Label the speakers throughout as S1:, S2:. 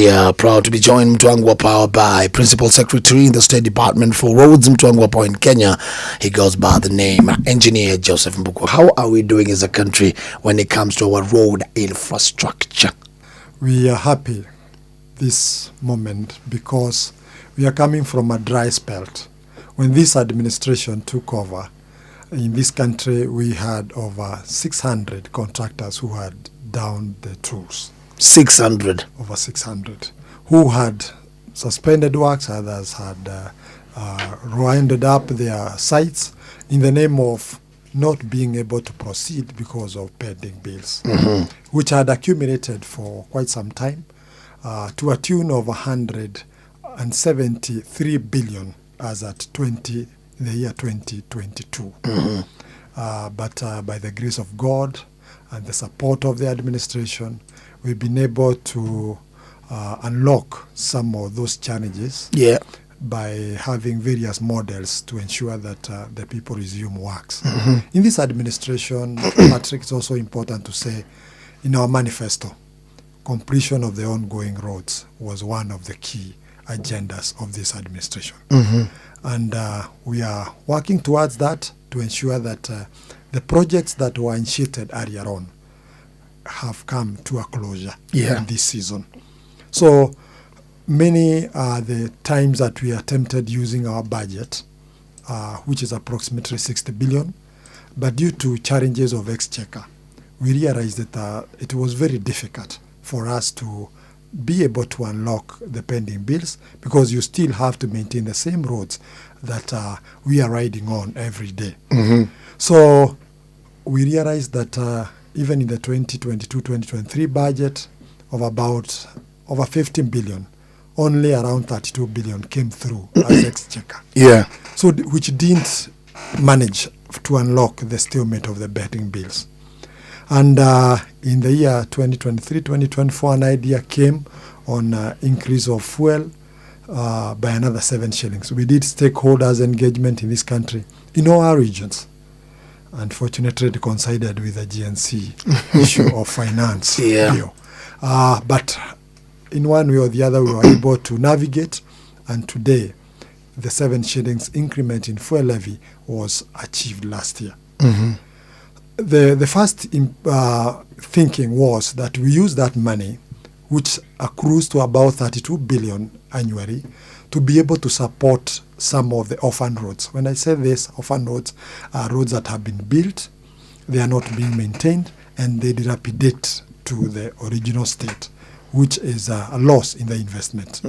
S1: We are proud to be joined Mtwangwa Power by Principal Secretary in the State Department for Roads, Mtwangwa in Kenya. He goes by the name Engineer Joseph Mbuku. How are we doing as a country when it comes to our road infrastructure?
S2: We are happy this moment because we are coming from a dry spell. When this administration took over, in this country we had over 600 contractors who had downed the tools.
S1: 600?
S2: Over 600. Who had suspended works, others had rounded up their sites in the name of not being able to proceed because of pending bills, which had accumulated for quite some time to a tune of 173 billion as at the year 2022. But by the grace of God and the support of the administration, we've been able to unlock some of those challenges by having various models to ensure that the people resume works. In this administration, Patrick, it's also important to say, in our manifesto, completion of the ongoing roads was one of the key agendas of this administration. And we are working towards that to ensure that the projects that were initiated earlier on have come to a closure in this season. So many are the times that we attempted using our budget, which is approximately 60 billion, but due to challenges of exchequer, we realized that it was very difficult for us to be able to unlock the pending bills because you still have to maintain the same roads that we are riding on every day. So we realized that even in the 2022-2023 budget of about over 15 billion, only around 32 billion came through as exchequer. So which didn't manage to unlock the stalemate of the pending bills. And in the year 2023-2024, an idea came on increase of fuel by another 7 shillings. We did stakeholders engagement in this country in all our regions. Unfortunately, it coincided with the GNC issue of finance bill. But in one way or the other, we were able to navigate, and today, the 7 shillings increment in fuel levy was achieved last year. The first thinking was that we use that money, which accrues to about 32 billion annually, to be able to support some of the orphan roads. When I say this, orphan roads are roads that have been built, they are not being maintained, and they dilapidate to the original state, which is a loss in the investment.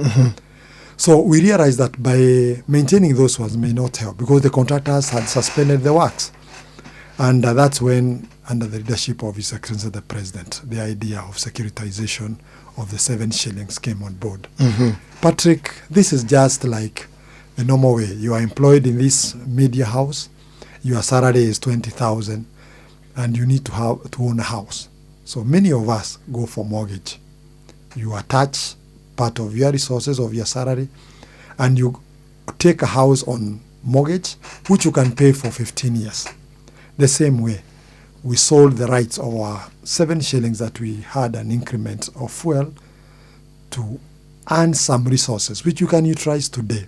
S2: So we realized that by maintaining those ones may not help because the contractors had suspended the works. And that's when, under the leadership of His Excellency the President, the idea of securitization of the 7 shillings came on board. Patrick, this is just like the normal way. You are employed in this media house, your salary is 20,000, and you need to own a house. So many of us go for mortgage. You attach part of your resources of your salary, and you take a house on mortgage, which you can pay for 15 years. The same way, we sold the rights of our 7 shillings that we had an increment of fuel to earn some resources, which you can utilize today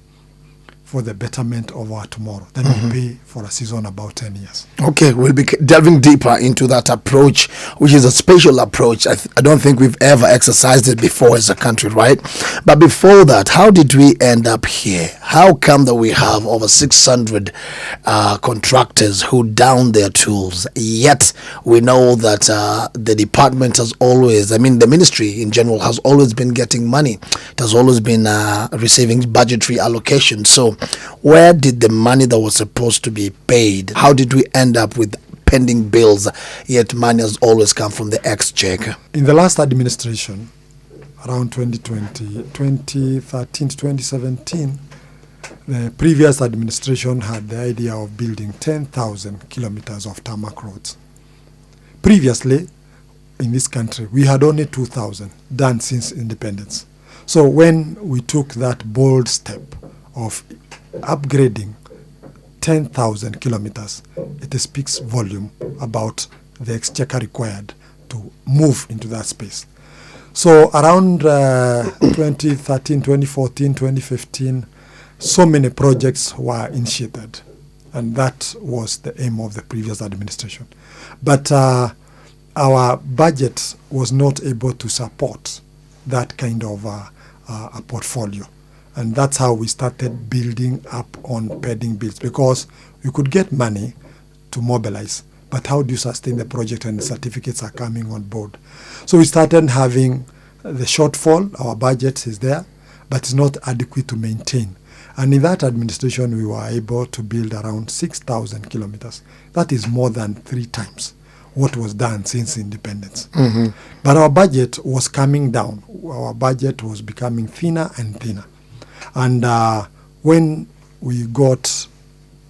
S2: for the betterment of our tomorrow. Then we pay for a season about 10 years. Okay,
S1: we'll be delving deeper into that approach, which is a special approach. I don't think we've ever exercised it before as a country, right? But before that, how did we end up here? How come that we have over 600 contractors who down their tools? Yet we know that the department has always, the ministry in general has always been getting money. It has always been receiving budgetary allocation. So where did the money that was supposed to be paid, how did we end up with pending bills, yet money has always come from the exchequer?
S2: In the last administration, around 2013 to 2017, the previous administration had the idea of building 10,000 kilometers of tarmac roads. Previously, in this country, we had only 2,000 done since independence. So when we took that bold step of upgrading 10,000 kilometers, it speaks volume about the exchequer required to move into that space. So around 2013, 2014, 2015, so many projects were initiated, and that was the aim of the previous administration. But our budget was not able to support that kind of a portfolio. And that's how we started building up on pending bills, because we could get money to mobilize, but how do you sustain the project and the certificates are coming on board? So we started having the shortfall. Our budget is there, but it's not adequate to maintain. And in that administration, we were able to build around 6,000 kilometers. That is more than 3 times what was done since independence. But our budget was coming down. Our budget was becoming thinner and thinner. And when we got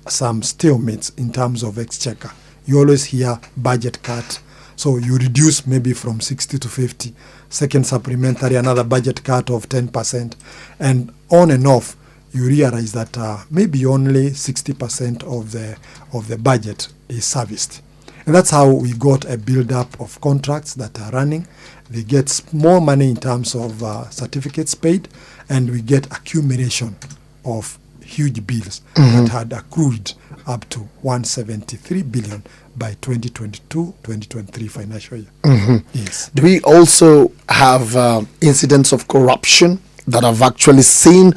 S2: some stalemates in terms of exchequer, you always hear budget cut. So you reduce maybe from 60 to 50, second supplementary, another budget cut of 10%, and on and off, you realize that maybe only 60% of the budget is serviced. And that's how we got a build-up of contracts that are running. They get more money in terms of certificates paid, and we get accumulation of huge bills that had accrued up to 173 billion by 2022-2023 financial year. Yes.
S1: Do we also have incidents of corruption that have actually seen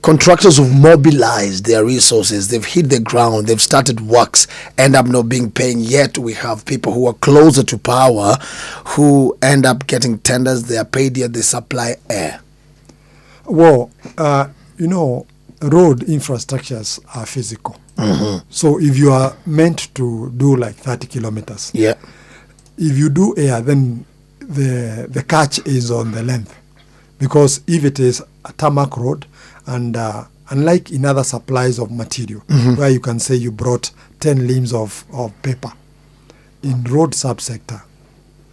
S1: contractors who've mobilized their resources, they've hit the ground, they've started works, end up not being paid, yet we have people who are closer to power who end up getting tenders, they are paid, yet they supply air?
S2: Well, road infrastructures are physical. So if you are meant to do like 30 kilometers,
S1: if
S2: you do air, then the catch is on the length. Because if it is a tarmac road, and unlike in other supplies of material, where you can say you brought 10 limbs of paper, in road subsector,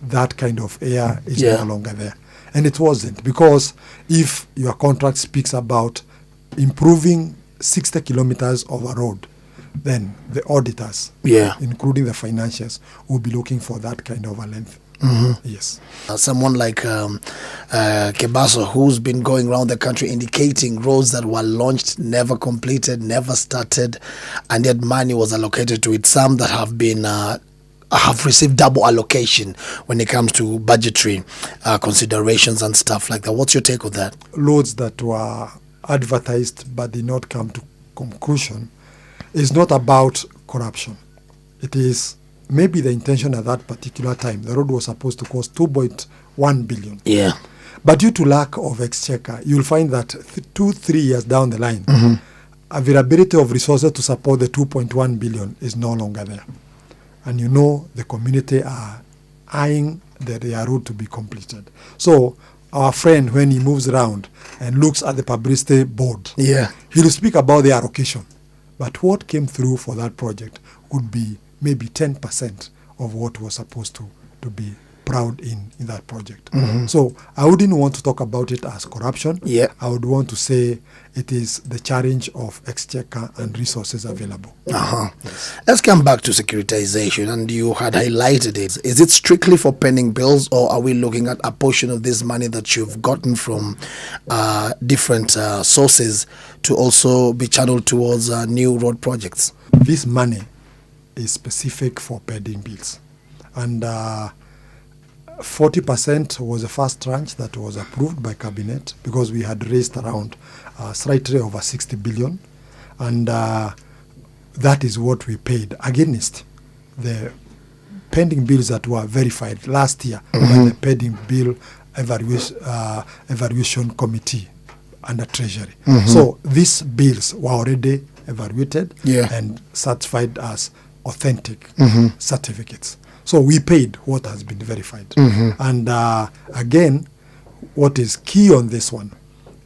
S2: that kind of air is no longer there. And it wasn't, because if your contract speaks about improving 60 kilometers of a road, then the auditors, including the financiers, will be looking for that kind of a length. Yes.
S1: Someone like Kebaso, who's been going around the country indicating roads that were launched, never completed, never started, and yet money was allocated to it. Some that have been have received double allocation when it comes to budgetary considerations and stuff like that. What's your take on that?
S2: Roads that were advertised but did not come to conclusion is not about corruption. It is maybe the intention at that particular time. The road was supposed to cost 2.1 billion. But due to lack of exchequer, you'll find that 2-3 years down the line, availability of resources to support the 2.1 billion is no longer there. And the community are eyeing their road to be completed. So our friend, when he moves around and looks at the publicity board, he'll speak about the allocation. But what came through for that project would be maybe 10% of what was supposed to be proud in that project. So I wouldn't want to talk about it as corruption. I would want to say it is the challenge of exchequer and resources available. Yes.
S1: Let's come back to securitization, and you had highlighted it. Is it strictly for pending bills, or are we looking at a portion of this money that you've gotten from different sources to also be channeled towards new road projects?
S2: This money is specific for pending bills, and 40% was the first tranche that was approved by cabinet, because we had raised around slightly over 60 billion, and that is what we paid against the pending bills that were verified last year by the pending bill evaluation committee under Treasury. So these bills were already evaluated and certified as authentic certificates. So we paid what has been verified. And again, what is key on this one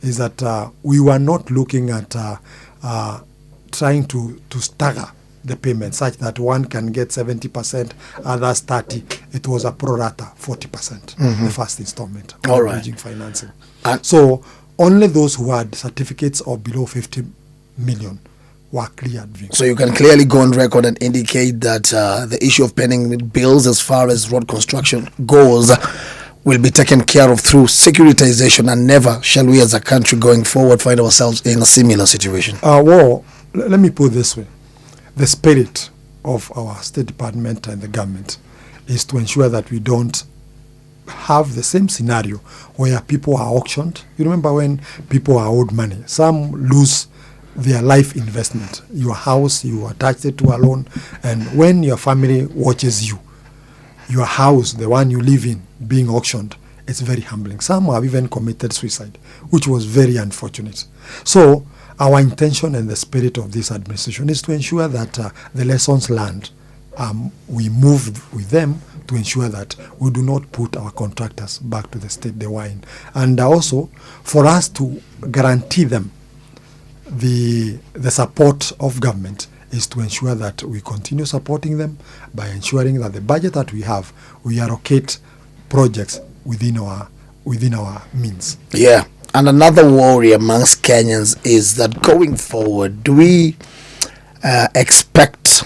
S2: is that we were not looking at trying to stagger the payment such that one can get 70%, others 30%. It was a pro rata 40%, the first installment of bridging financing. So only those who had certificates of below 50 million were cleared.
S1: So you can clearly go on record and indicate that the issue of pending bills as far as road construction goes will be taken care of through securitization, and never shall we as a country going forward find ourselves in a similar situation?
S2: Well, let me put it this way. The spirit of our State Department and the government is to ensure that we don't have the same scenario where people are auctioned. You remember when people are owed money, some lose their life investment, your house, you attached it to a loan, and when your family watches you, your house, the one you live in, being auctioned, it's very humbling. Some have even committed suicide, which was very unfortunate. So our intention and the spirit of this administration is to ensure that the lessons learned, we move with them to ensure that we do not put our contractors back to the state they were in. And also for us to guarantee them the support of government is to ensure that we continue supporting them by ensuring that the budget that we have, we allocate projects within our means.
S1: Yeah. And another worry amongst Kenyans is that going forward, do we expect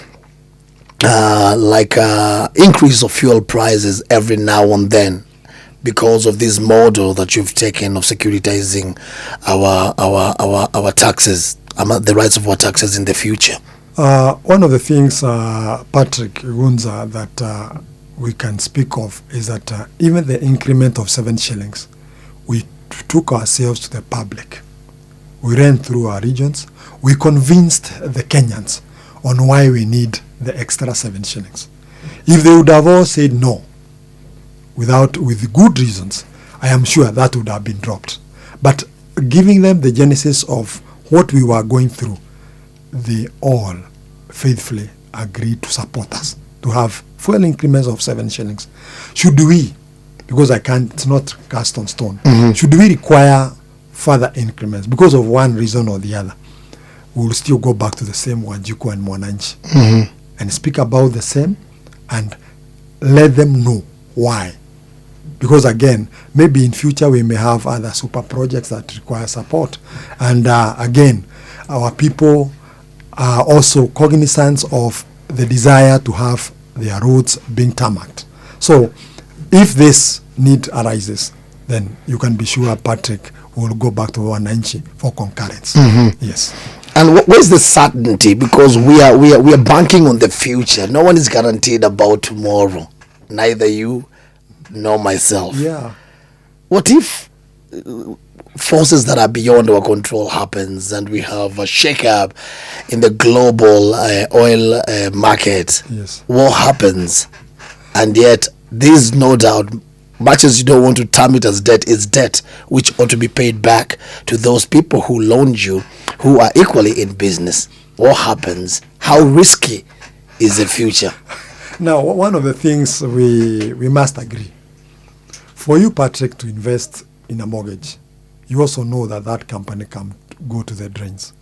S1: increase of fuel prices every now and then because of this model that you've taken of securitizing our taxes, the rights of our taxes in the future?
S2: One of the things, Patrick Gunza, that we can speak of is that even the increment of 7 shillings, we took ourselves to the public. We ran through our regions. We convinced the Kenyans on why we need the extra 7 shillings. If they would have all said no, with good reasons, I am sure that would have been dropped. But giving them the genesis of what we were going through, they all faithfully agreed to support us to have fuel increments of 7 shillings. Should we, because it's not cast on stone, should we require further increments because of one reason or the other, we will still go back to the same Wanjiku and Mwananchi and speak about the same and let them know why. Because again, maybe in future we may have other super projects that require support. And again, our people are also cognizant of the desire to have their roads being tarmacked. So if this need arises, then you can be sure Patrick will go back to Wananchi for concurrence. Yes.
S1: And where's the certainty? Because we are banking on the future. No one is guaranteed about tomorrow. Neither you nor myself.
S2: Yeah.
S1: What if forces that are beyond our control happens and we have a shake-up in the global oil market?
S2: Yes.
S1: What happens? And yet, this, no doubt, much as you don't want to term it as debt, is debt which ought to be paid back to those people who loaned you, who are equally in business. What happens? How risky is the future?
S2: Now, one of the things we must agree, for you, Patrick, to invest in a mortgage, you also know that company can go to the drains.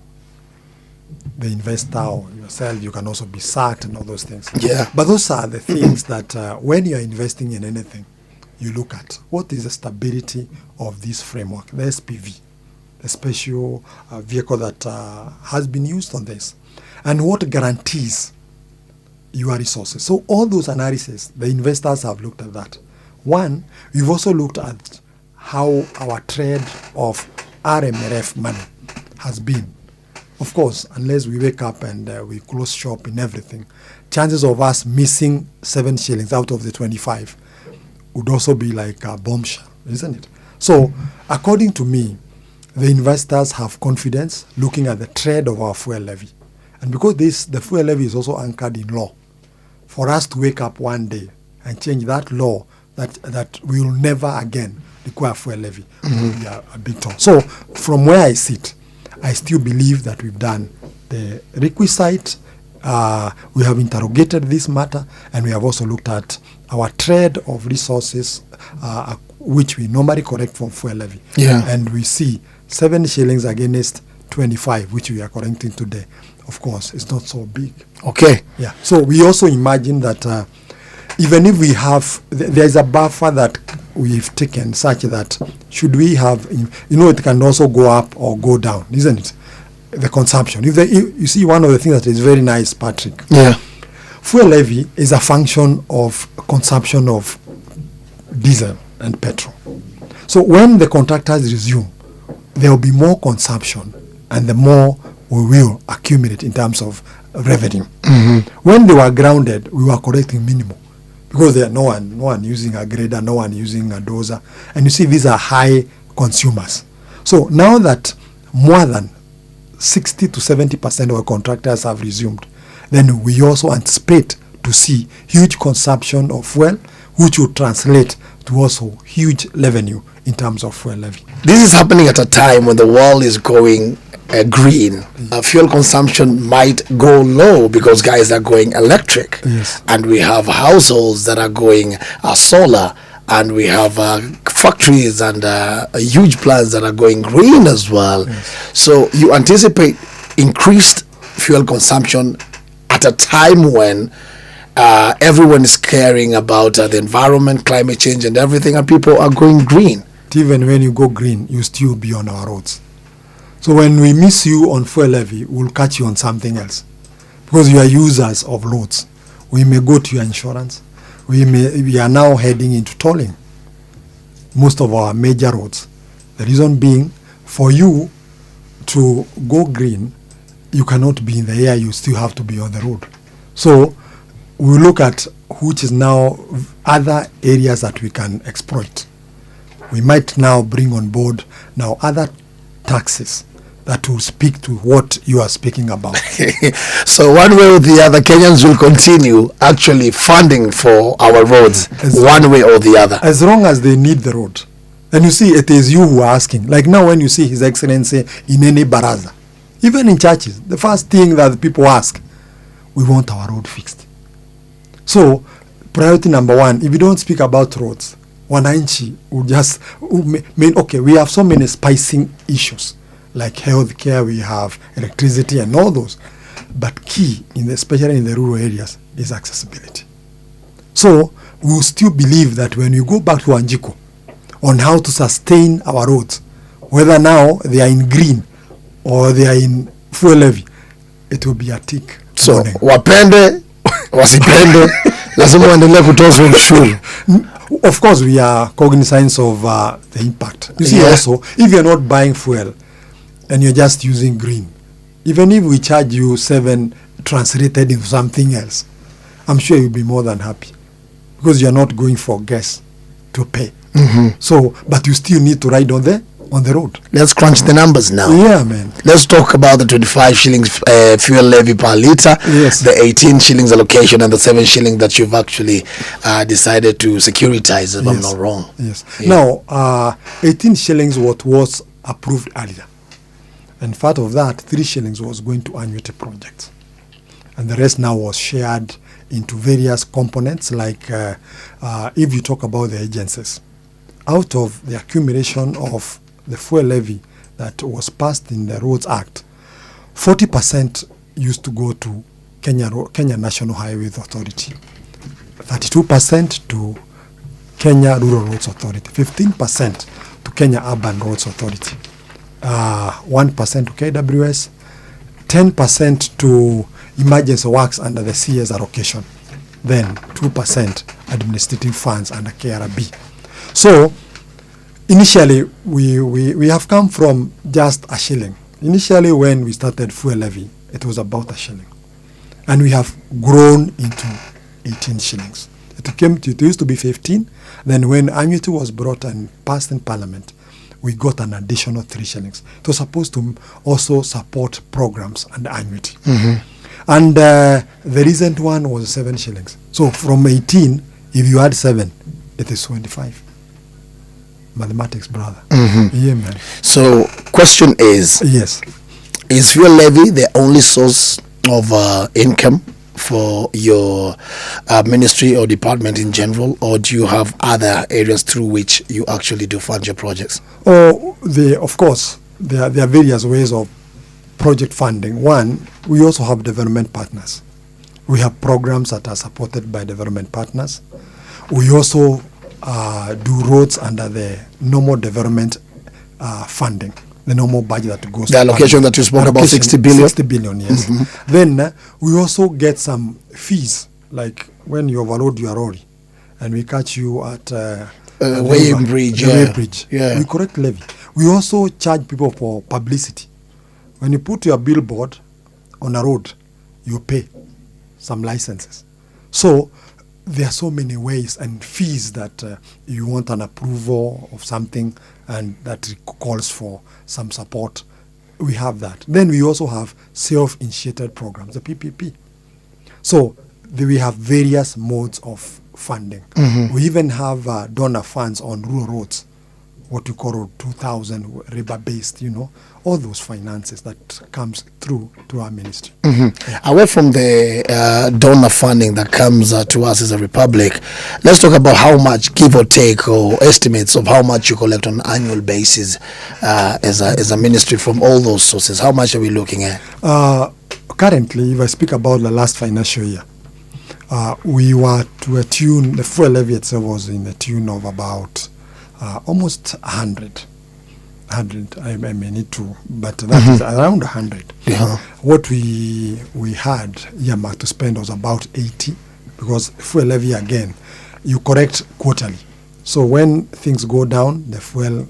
S2: The investor or yourself, you can also be sacked and all those things.
S1: Yeah.
S2: But those are the things that when you're investing in anything, you look at what is the stability of this framework, the SPV, the special vehicle that has been used on this, and what guarantees your resources. So all those analyses, the investors have looked at that. One, we've also looked at how our trade of RMRF money has been. Of course, unless we wake up and we close shop in everything, chances of us missing 7 shillings out of the 25 would also be like a bombshell, isn't it? So, according to me, the investors have confidence looking at the trade of our fuel levy. And because the fuel levy is also anchored in law, for us to wake up one day and change that law that we will never again require fuel levy will be a big toll. So, from where I sit, I still believe that we've done the requisite. We have interrogated this matter, and we have also looked at our trade of resources, which we normally correct from fuel levy.
S1: Yeah.
S2: And we see 7 shillings against 25, which we are correcting today. Of course, it's not so big.
S1: Okay.
S2: Yeah. So we also imagine that even if we have, there is a buffer that we've taken such that should we have, it can also go up or go down, isn't it? The consumption. You see, one of the things that is very nice, Patrick.
S1: Yeah.
S2: Fuel levy is a function of consumption of diesel and petrol. So when the contractors resume, there will be more consumption, and the more we will accumulate in terms of revenue. When they were grounded, we were collecting minimum because there no one using a grader, no one using a dozer, and you see these are high consumers. So now that more than 60 to 70% of our contractors have resumed, then we also anticipate to see huge consumption of fuel, which will translate to also huge revenue in terms of fuel levy.
S1: This is happening at a time when the world is going green. Fuel consumption might go low because guys are going electric.
S2: Yes.
S1: And we have households that are going solar, and we have factories and huge plants that are going green as well.
S2: Yes.
S1: So you anticipate increased fuel consumption at a time when everyone is caring about the environment, climate change and everything, and people are going green.
S2: Even when you go green, you still be on our roads. So when we miss you on fuel levy, we'll catch you on something else. Because you are users of loads. We may go to your insurance. We are now heading into tolling most of our major roads. The reason being, for you to go green, you cannot be in the air, you still have to be on the road. So we look at which is now other areas that we can exploit. We might now bring on board now other taxes that will speak to what you are speaking about.
S1: So one way or the other, Kenyans will continue actually funding for our roads, one way or the other.
S2: As long as they need the road. And you see, it is you who are asking. Like now when you see His Excellency in any baraza, even in churches, the first thing that people ask, we want our road fixed. So priority number one, if you don't speak about roads, wananchi will just, okay, we have so many spicing issues, like healthcare, we have electricity and all those. But key, especially in the rural areas, is accessibility. So we will still believe that when you go back to Wanjiko on how to sustain our roads, whether now they are in green or they are in fuel levy, it will be a tick.
S1: So wapende wasipende lazima waendelee kutoza ushuru.
S2: Of course, we are cognizant of the impact. You see, also, if you're not buying fuel and you're just using green, even if we charge you 7 translated into something else, I'm sure you'll be more than happy because you're not going for gas to pay. So, but you still need to ride on the road.
S1: Let's crunch the numbers now.
S2: Yeah, man.
S1: Let's talk about the 25 shillings fuel levy per litre,
S2: yes,
S1: the 18 shillings allocation, and the 7 shillings that you've actually decided to securitize, if I'm not wrong.
S2: Yes. Yeah. Now, 18 shillings was approved earlier. And part of that, 3 shillings was going to annuity projects. And the rest now was shared into various components, like if you talk about the agencies. Out of the accumulation of the fuel levy that was passed in the Roads Act, 40% used to go to Kenya National Highways Authority, 32% to Kenya Rural Roads Authority, 15% to Kenya Urban Roads Authority, 1% to KWS, 10% to emergency works under the CS allocation, then 2% administrative funds under KRB. So initially we have come from just a shilling. Initially when we started fuel levy, it was about a shilling. And we have grown into 18 shillings. It used to be 15. Then when annuity was brought and passed in Parliament, we got an additional 3 shillings. It was supposed to also support programs and annuity. And the recent one was 7 shillings. So from 18, if you add 7, it is 25. Mathematics, brother. Yeah, man.
S1: So question is,
S2: yes,
S1: is fuel levy the only source of income for your ministry or department in general, or do you have other areas through which you actually do fund your projects?
S2: Of course, there are various ways of project funding. One, we also have development partners. We have programs that are supported by development partners. We also do roads under the normal development funding, the normal budget that goes.
S1: The allocation that you spoke about, 60 billion?
S2: 60 billion, yes. Then we also get some fees, like when you overload your lorry and we catch you at
S1: weighing bridge,
S2: the
S1: yeah.
S2: Way bridge.
S1: Yeah.
S2: We correct levy. We also charge people for publicity. When you put your billboard on a road, you pay some licenses. So there are so many ways and fees that you want an approval of something and that calls for some support. We have that. Then we also have self-initiated programs, the PPP. So we have various modes of funding. We even have donor funds on rural roads, what you call 2000 river-based, all those finances that comes through to our ministry.
S1: Away from the donor funding that comes to us as a republic, let's talk about how much, give or take, or estimates of how much you collect on an annual basis as a ministry from all those sources. How much are we looking at?
S2: Currently, if I speak about the last financial year, we were to a tune, the fuel levy itself was in a tune of about almost 100. I may need to, but that is around 100.
S1: Yeah.
S2: What we had earmarked to spend was about 80, because fuel levy, again, you correct quarterly. So when things go down, the fuel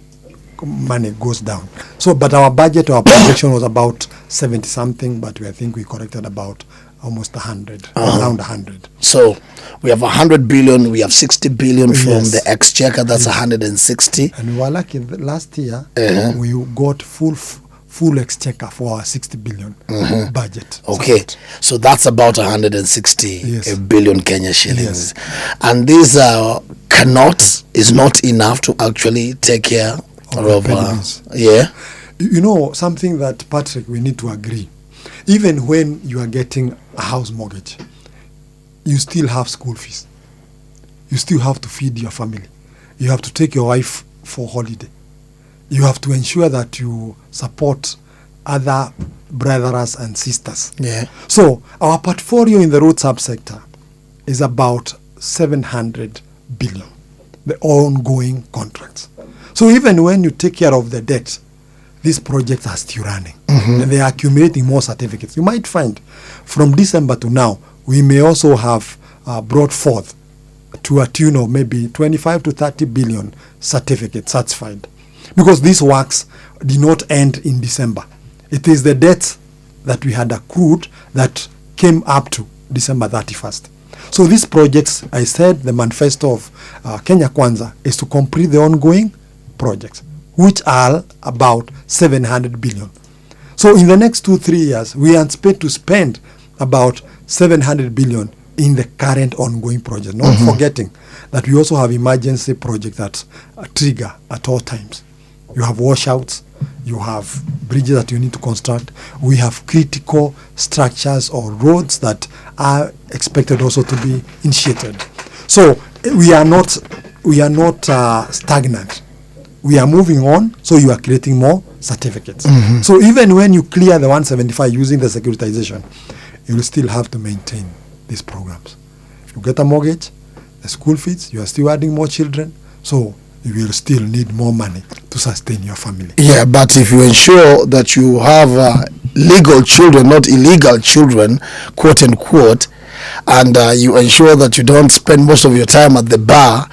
S2: money goes down. So, but our budget, our projection was about 70 something, but I think we corrected about almost 100, around 100.
S1: So we have 100 billion, we have 60 billion from
S2: Yes.
S1: the exchequer, that's 160.
S2: And we were lucky last year, we got full exchequer for our 60 billion budget.
S1: Okay, so that's about 160
S2: Yes.
S1: billion Kenya shillings.
S2: Yes.
S1: And this is not enough to actually take care of
S2: bills.
S1: yeah.
S2: Something that, Patrick, we need to agree. Even when you are getting a house mortgage, you still have school fees. You still have to feed your family. You have to take your wife for holiday. You have to ensure that you support other brothers and sisters.
S1: Yeah.
S2: So our portfolio in the road subsector is about 700 billion, the ongoing contracts. So even when you take care of the debt, these projects are still running, and they are accumulating more certificates. You might find from December to now, we may also have brought forth to a tune of maybe 25 to 30 billion certificates certified, because these works did not end in December. It is the debts that we had accrued that came up to December 31st. So these projects, I said, the manifesto of Kenya Kwanza is to complete the ongoing projects, which are about 700 billion. So in the next 2-3 years, we anticipate to spend about 700 billion in the current ongoing project. Not forgetting that we also have emergency projects that trigger at all times. You have washouts, you have bridges that you need to construct. We have critical structures or roads that are expected also to be initiated. So we are not stagnant. We are moving on, so you are creating more certificates. So even when you clear the 175 using the securitization, you will still have to maintain these programs. If you get a mortgage, the school fees, you are still adding more children, so you will still need more money to sustain your family.
S1: Yeah, but if you ensure that you have legal children, not illegal children, quote unquote, and you ensure that you don't spend most of your time at the bar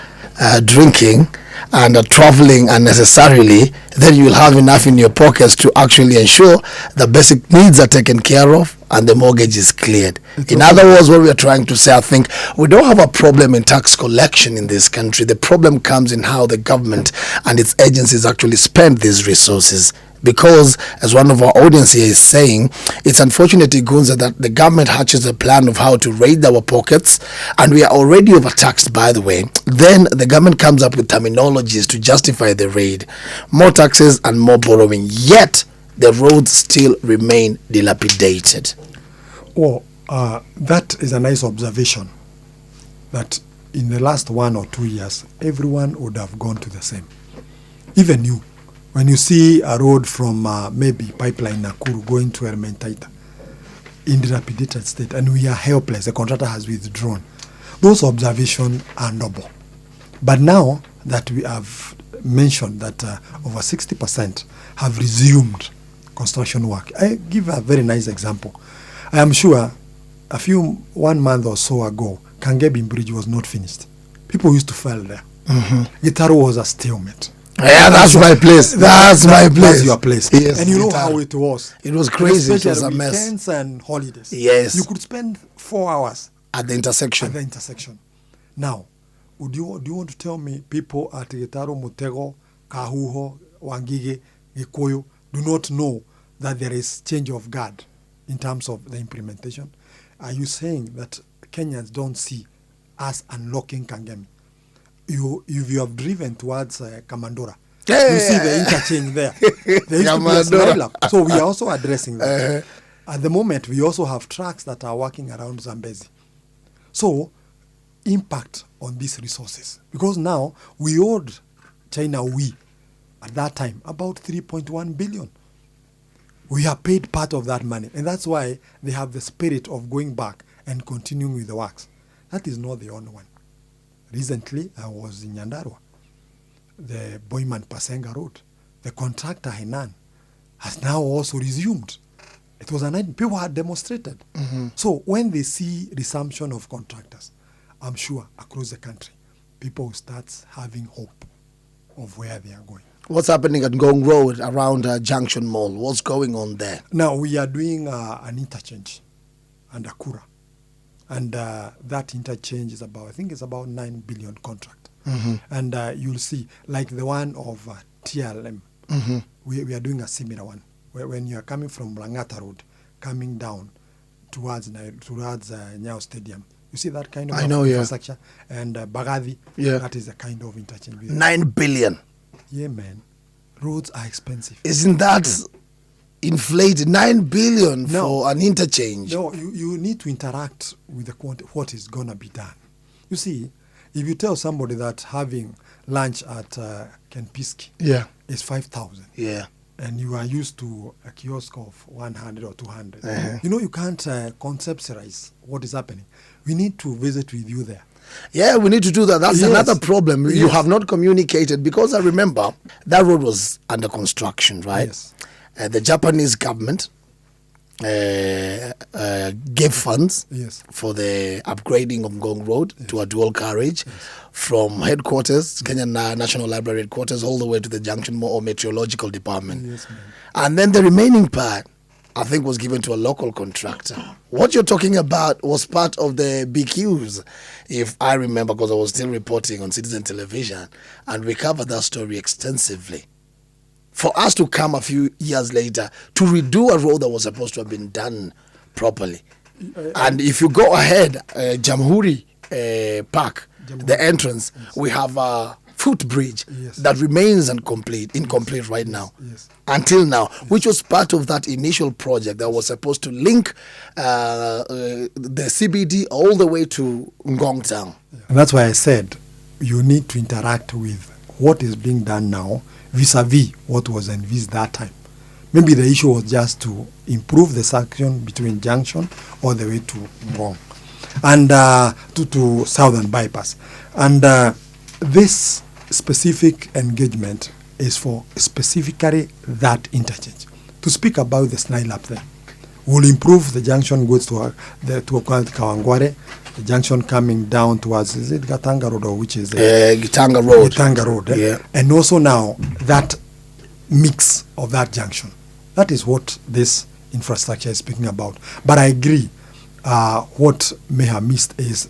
S1: drinking and traveling unnecessarily, then you will have enough in your pockets to actually ensure the basic needs are taken care of and the mortgage is cleared. In other words, what we are trying to say, I think, we don't have a problem in tax collection in this country. The problem comes in how the government and its agencies actually spend these resources. Because, as one of our audience here is saying, it's unfortunate, Igunza, that the government hatches a plan of how to raid our pockets, and we are already overtaxed, by the way. Then the government comes up with terminologies to justify the raid. More taxes and more borrowing. Yet, the roads still remain dilapidated.
S2: Well, that is a nice observation, that in the last 1 or 2 years, everyone would have gone to the same. Even you. When you see a road from maybe Pipeline Nakuru going to Ermentaita in dilapidated state, and we are helpless, the contractor has withdrawn, those observations are noble. But now that we have mentioned that over 60% have resumed construction work, I give a very nice example. I am sure 1 month or so ago, Kangebin Bridge was not finished. People used to fall there. Gitaro was a stalemate.
S1: Yeah, that's my place. That's my place.
S2: That's your place.
S1: Yes,
S2: and you know
S1: Gitaro.
S2: how it was.
S1: It was crazy. It
S2: Especially
S1: was a mess.
S2: weekends and holidays.
S1: Yes.
S2: You could spend 4 hours
S1: At the intersection.
S2: at the intersection. Now, do you want to tell me people at Gitaro, Mutego, Kahuho, Wangige, Gikuyu do not know that there is change of guard in terms of the implementation? Are you saying that Kenyans don't see us unlocking Kangemi? If you have driven towards Kamandora, you see the interchange there. There used to be a smile up. So we are also addressing that. At the moment, we also have trucks that are working around Zambezi. So, impact on these resources. Because now, we owed China, at that time, about 3.1 billion. We have paid part of that money. And that's why they have the spirit of going back and continuing with the works. That is not the only one. Recently, I was in Nyandarua, the Boyman Pasenga Road. The contractor, Henan, has now also resumed. It was a night. People had demonstrated. So when they see resumption of contractors, I'm sure across the country, people will start having hope of where they are going.
S1: What's happening at Gong Road around Junction Mall? What's going on there?
S2: Now, we are doing an interchange and Akura. And that interchange is about, I think it's about 9 billion contract. And you'll see, like the one of TLM, we are doing a similar one. Where when you are coming from Langata Road, coming down towards Nyao Stadium, you see that kind of infrastructure? Yeah. And Bagadi, that is the kind of interchange.
S1: 9 billion.
S2: Yeah, man. Roads are expensive.
S1: Isn't that inflated? 9 billion for an interchange.
S2: No, you need to interact with the what is going to be done. You see, if you tell somebody that having lunch at Kenpiski is 5,000, and you are used to a kiosk of 100 or 200, you can't conceptualize what is happening. We need to visit with you there.
S1: Yeah, we need to do that. That's another problem. You have not communicated, because I remember that road was under construction, right?
S2: Yes.
S1: The Japanese government gave funds for the upgrading of Gong Road to a dual carriage from headquarters, Kenya National Library headquarters, all the way to the Junction Mall or Meteorological Department.
S2: Yes, ma'am.
S1: And then the remaining part, I think, was given to a local contractor. What you're talking about was part of the BQs, if I remember, because I was still reporting on Citizen Television, and we covered that story extensively. For us to come a few years later to redo a road that was supposed to have been done properly. And if you go ahead, Jamhuri Park, the entrance, we have a footbridge that remains incomplete right now, until now, which was part of that initial project that was supposed to link the CBD all the way to Ngong Town.
S2: And that's why I said you need to interact with what is being done now vis-a-vis what was envisaged that time. Maybe the issue was just to improve the section between Junction all the way to Ngong and to Southern Bypass. And this specific engagement is for specifically that interchange. To speak about the Snail up there, will improve the junction goods to Kawangware, the junction coming down towards, is it Gatanga Road or which is
S1: Gitanga Road.
S2: Gitanga Road, and also now that mix of that junction. That is what this infrastructure is speaking about. But I agree, what may have missed is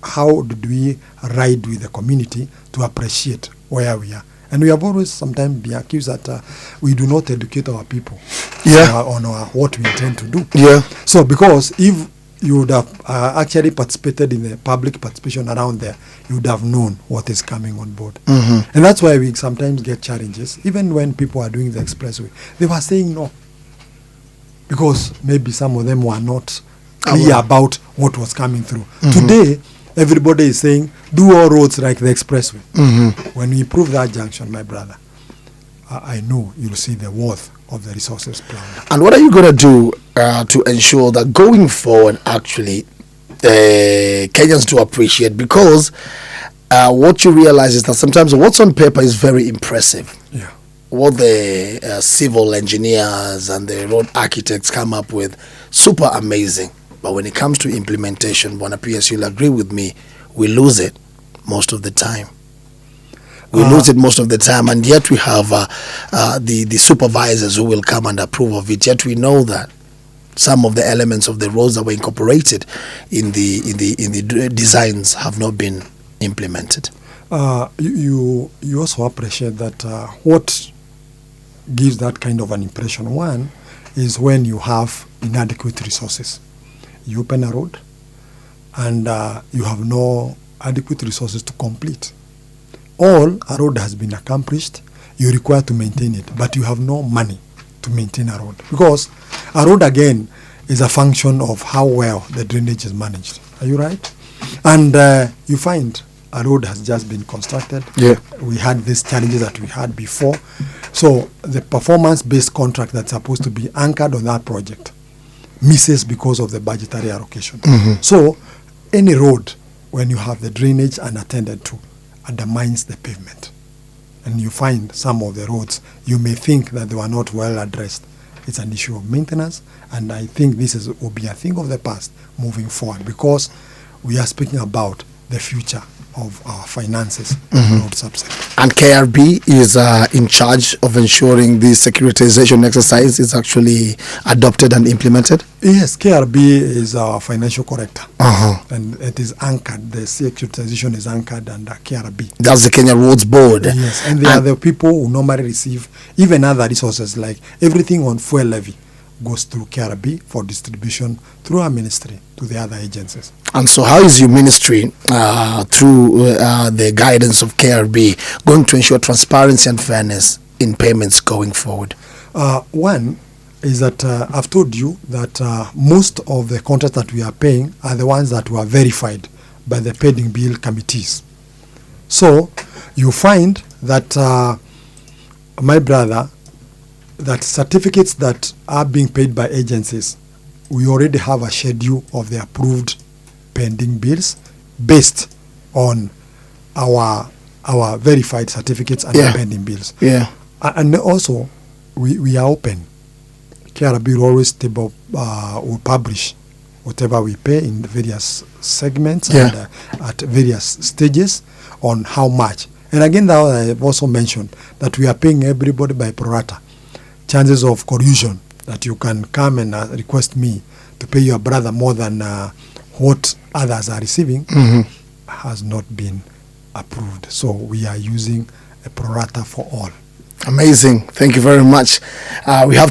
S2: how did we ride with the community to appreciate where we are. And we have always sometimes been accused that we do not educate our people on what we intend to do. So because if you would have actually participated in the public participation around there, you would have known what is coming on board. And that's why we sometimes get challenges. Even when people are doing the expressway, they were saying no. Because maybe some of them were not clear about what was coming through. Today, everybody is saying, do all roads like the expressway. When we improve that junction, my brother, I know you'll see the worth of the resources planned.
S1: And what are you going to do to ensure that going forward, actually, Kenyans do appreciate? Because what you realize is that sometimes what's on paper is very impressive. What the civil engineers and the road architects come up with, super amazing. But when it comes to implementation, Bwana PS, you'll agree with me, we lose it most of the time. We lose it most of the time, and yet we have the supervisors who will come and approve of it. Yet we know that some of the elements of the roads that were incorporated in the designs have not been implemented.
S2: You also appreciate that what gives that kind of an impression. One is when you have inadequate resources. You open a road and you have no adequate resources to complete. All a road has been accomplished, you require to maintain it, but you have no money to maintain a road. Because a road, again, is a function of how well the drainage is managed. Are you right? And you find a road has just been constructed.
S1: Yeah.
S2: We had these challenges that we had before. So the performance-based contract that's supposed to be anchored on that project misses because of the budgetary allocation. So any road, when you have the drainage unattended to, undermines the pavement. And you find some of the roads, you may think that they were not well addressed. It's an issue of maintenance, and I think this will be a thing of the past moving forward, because we are speaking about the future of our finances in road subsector.
S1: And KRB is in charge of ensuring the securitization exercise is actually adopted and implemented?
S2: Yes, KRB is our financial corrector. And it is anchored, the securitization is anchored under KRB.
S1: That's the Kenya Roads Board.
S2: Yes, and they are the people who normally receive even other resources, like everything on fuel levy goes through KRB for distribution through our ministry to the other agencies.
S1: And so how is your ministry, through the guidance of KRB, going to ensure transparency and fairness in payments going forward?
S2: One is that I've told you that most of the contracts that we are paying are the ones that were verified by the pending bill committees. So you find that, my brother, that certificates that are being paid by agencies, we already have a schedule of the approved pending bills based on our verified certificates and the pending bills.
S1: Yeah.
S2: And also, we are open. KRB will always will publish whatever we pay in the various segments and at various stages on how much. And again, I have also mentioned that we are paying everybody by pro rata. Chances of collusion that you can come and request me to pay your brother more than what others are receiving has not been approved. So we are using a pro rata for all.
S1: Amazing. Thank you very much. We have